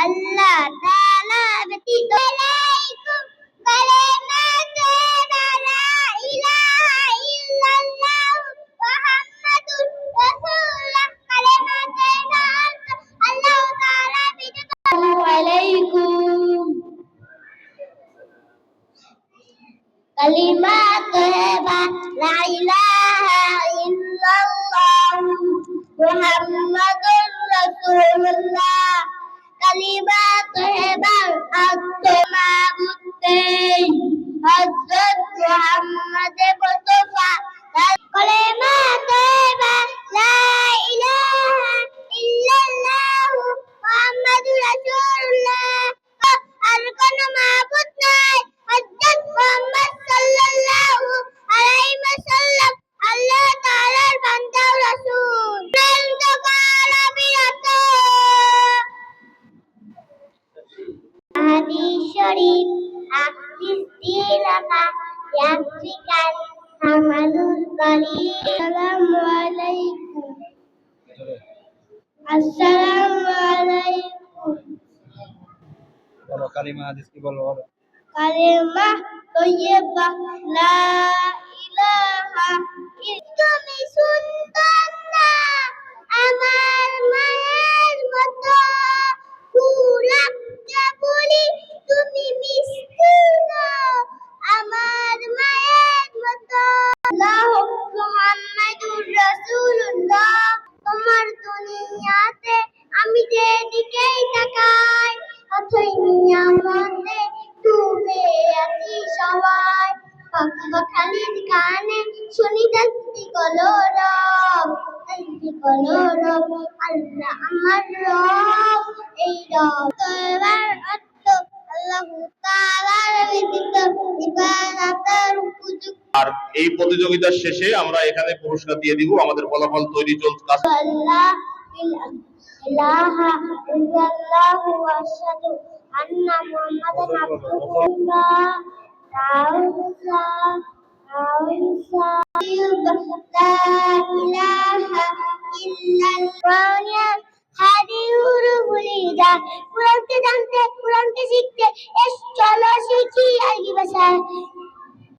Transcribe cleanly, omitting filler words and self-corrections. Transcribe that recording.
আল্লাহ তাআলা ব্যতীত আলাইকুম কালিমাতু লা ইলাহা ইল্লাল্লাহ মুহাম্মাদুর রাসূলুল্লাহ কালিমাতু আল্লাহ তাআলা ব্যতীত আলাইকুম কালিমাতু লা ইলাহা ইল্লাল্লাহ মুহাম্মাদুর রাসূলুল্লাহ কালিমাতু মাবুদ নেই হযরত মুহাম্মদ মুস্তাফা কালিমাতু লা ইলাহা ইল্লাল্লাহ মুহাম্মাদুর রাসূলুল্লাহ আর কোন মাবুদ নাই হযরত মুহাম্মদ সাল্লাল্লাহু আলাইহি ওয়াসাল্লাম আল্লাহ তাআলার বান্দা ও রাসূল হাদিস শরীফ আকদিস দিলাকা ইয়াকফিকাল আমালুল কলিম আসসালামু আলাইকুম বলো কালিমা হাদিস কি বলো কালিমা তৈয়বা লা ইলাহা তুমি সুন্দর না আমার মায়ের মতো ফুলাকে বলি তুমি মিষ্টি না আমার মায়ের মতো আল্লাহ মুহাম্মাদুর রাসূলুল্লাহ তোমার দুনিয়াতে আমি যেদিকেই তাকাই অথই নিয়ামতে ডুবে আছি সবাই খালিদ গানে শুনি তাসবিহ কলরব আল্লাহ আমার রব এই রব তোবার অর্থ আল্লাহ তাআলার ব্যতীত ইবাদতের উপযুক্ত। আর এই প্রতিযোগিতার শেষে আমরা এখানে পুরস্কার দিয়ে দিব। আমাদের ফলাফল তৈরি চলছে। আল্লাহ ইলাহা ইল্লাল্লাহ ওয়া আশহাদু আন্না মুহাম্মাদান আবদুহু লা ইলাহা ইল্লাল্লাহ হাদিউর বুলিদা কোরআনকে জানতে কোরআনকে শিখতে চলো শিখি আরবি ভাষা